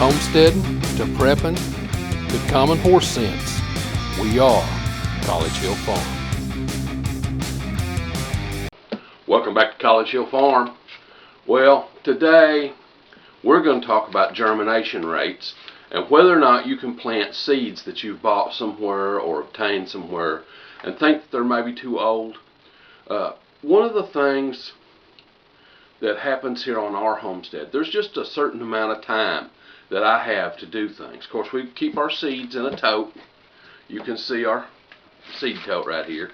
homesteading to prepping to common horse sense, we are College Hill Farm. Welcome back to College Hill Farm. Well, today we're going to talk about germination rates and whether or not you can plant seeds that you've bought somewhere or obtained somewhere and think that they're maybe too old. One of the things that happens here on our homestead, there's just a certain amount of time that I have to do things. Of course, we keep our seeds in a tote. You can see our seed tote right here.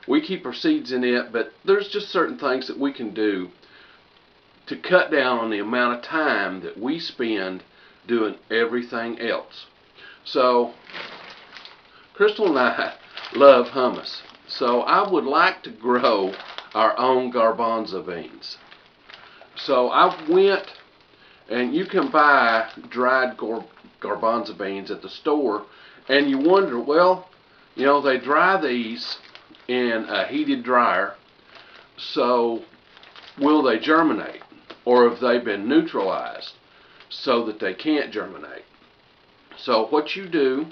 We keep our seeds in it, but there's just certain things that we can do to cut down on the amount of time that we spend doing everything else. So, Crystal and I love hummus. So I would like to grow our own garbanzo beans. So I went, and you can buy dried garbanzo beans at the store, and you wonder, well, you know, they dry these in a heated dryer, so will they germinate? Or have they been neutralized so that they can't germinate? So what you do,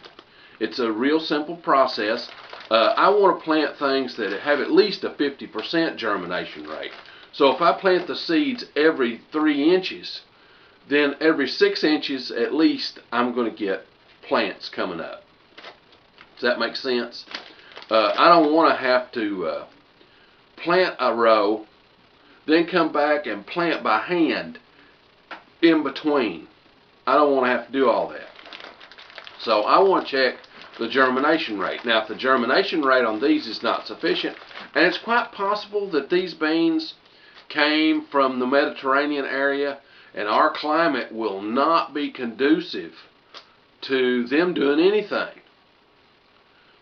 it's a real simple process. I want to plant things that have at least a 50% germination rate. So if I plant the seeds every 3 inches, then every 6 inches at least I'm going to get plants coming up. Does that make sense? I don't want to have to plant a row, then come back and plant by hand in between. I don't want to have to do all that. So I want to check the germination rate. Now, if the germination rate on these is not sufficient, and it's quite possible that these beans came from the Mediterranean area, and our climate will not be conducive to them doing anything.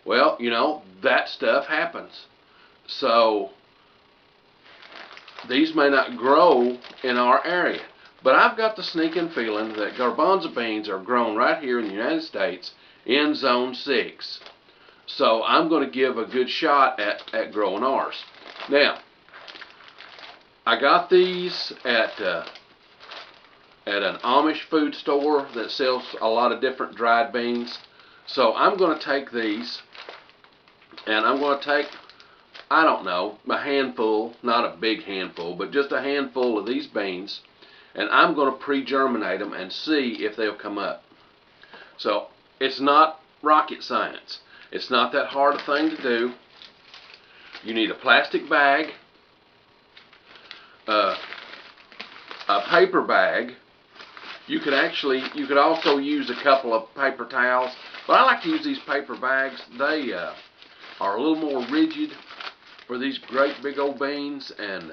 Well, you know, that stuff happens. So these may not grow in our area. But I've got the sneaking feeling that garbanzo beans are grown right here in the United States in Zone 6. So I'm going to give a good shot at growing ours. Now, I got these at an Amish food store that sells a lot of different dried beans. So I'm going to take these, and I'm going to take, I don't know, a handful, not a big handful, but just a handful of these beans, and I'm going to pre-germinate them and see if they'll come up. So it's not rocket science. It's not that hard a thing to do. You need a plastic bag, a paper bag. You could also use a couple of paper towels, but I like to use these paper bags. They are a little more rigid for these great big old beans, and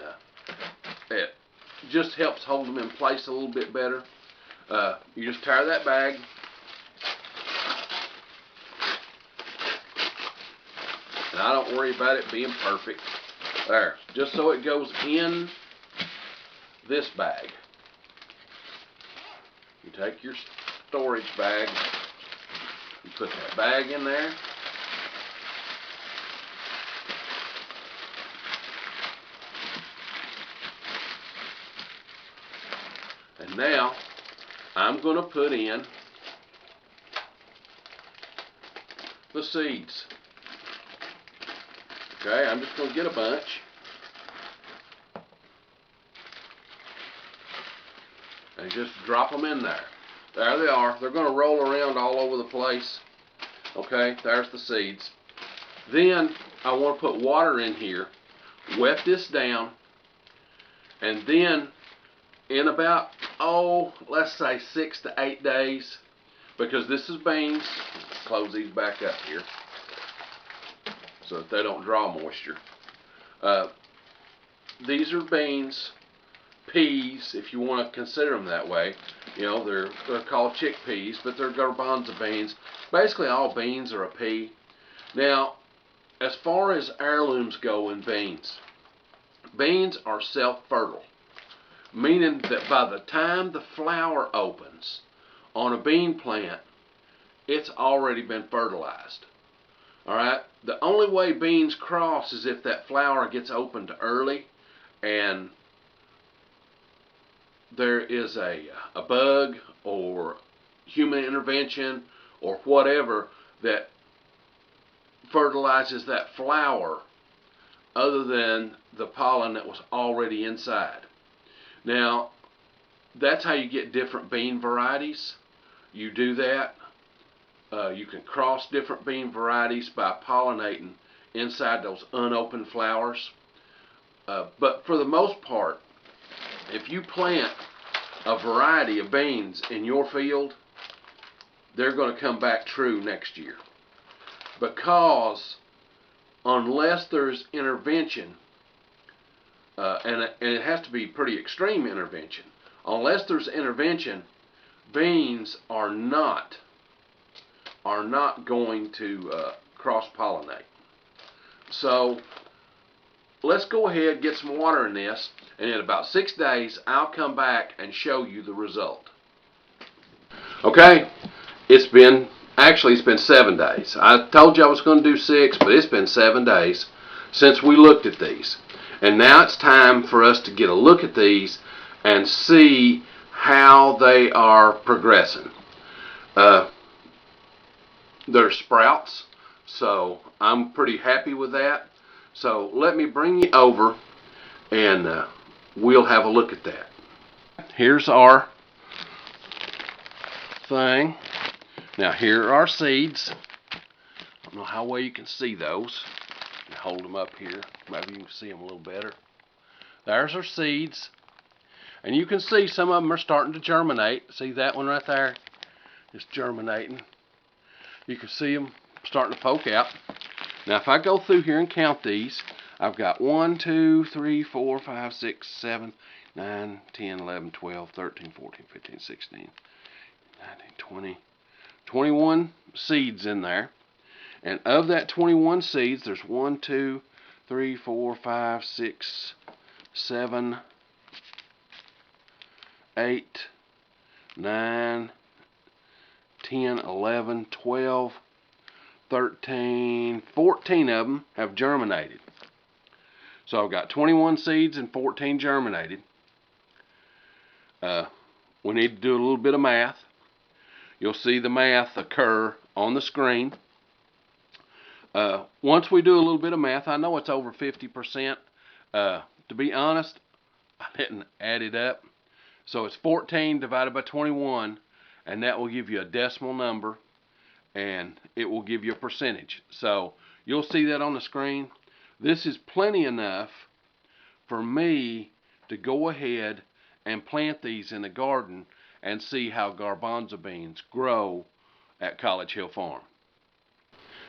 it just helps hold them in place a little bit better. You just tear that bag, and I don't worry about it being perfect. There, just so it goes in this bag. You take your storage bag, you put that bag in there, and now I'm going to put in the seeds. Okay, I'm just going to get a bunch. And just drop them in there. There they are. They're going to roll around all over the place. Okay, there's the seeds. Then I want to put water in here, wet this down, and then in about, let's say 6 to 8 days, because this is beans. Let's close these back up here so that they don't draw moisture. These are beans. Peas, if you want to consider them that way. You know, they're called chickpeas, but they're garbanzo beans. Basically, all beans are a pea. Now, as far as heirlooms go in beans, beans are self-fertile, meaning that by the time the flower opens on a bean plant, it's already been fertilized. Alright? The only way beans cross is if that flower gets opened early and there is a bug or human intervention or whatever that fertilizes that flower other than the pollen that was already inside. Now, that's how you get different bean varieties. You do that. You can cross different bean varieties by pollinating inside those unopened flowers. But for the most part, if you plant a variety of beans in your field, they're going to come back true next year. Because unless there's intervention, and it has to be pretty extreme intervention, unless there's intervention, beans are not going to cross-pollinate. So let's go ahead, get some water in this, and in about 6 days I'll come back and show you the result. Okay, it's been 7 days. I told you I was going to do 6, but it's been 7 days since we looked at these. And now it's time for us to get a look at these and see how they are progressing. They're sprouts, so I'm pretty happy with that. So let me bring you over and we'll have a look at that. Here's our thing. Now here are our seeds. I don't know how well you can see those. Hold them up here. Maybe you can see them a little better. There's our seeds. And you can see some of them are starting to germinate. See that one right there? It's germinating. You can see them starting to poke out. Now if I go through here and count these, I've got 1, 2, 3, 4, 5, 6, 7, 9, 10, 11, 12, 13, 14, 15, 16, 19, 20, 21 seeds in there. And of that 21 seeds, there's 1, 2, 3, 4, 5, 6, 7, 8, 9, 10, 11, 12, 13, 14 of them have germinated. So I've got 21 seeds and 14 germinated. We need to do a little bit of math. You'll see the math occur on the screen. Once we do a little bit of math, I know it's over 50%. To be honest, I didn't add it up. So it's 14 divided by 21, and that will give you a decimal number, and it will give you a percentage. So you'll see that on the screen. This is plenty enough for me to go ahead and plant these in the garden and see how garbanzo beans grow at College Hill Farm.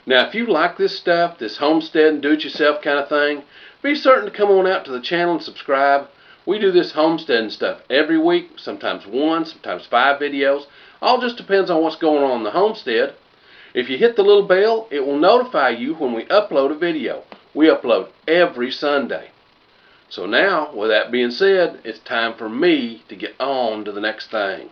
Now, if you like this stuff, this homestead and do-it-yourself kind of thing, be certain to come on out to the channel and subscribe. We do this homesteading stuff every week, sometimes 1, sometimes 5 videos. All just depends on what's going on in the homestead. If you hit the little bell, it will notify you when we upload a video. We upload every Sunday. So now, with that being said, it's time for me to get on to the next thing.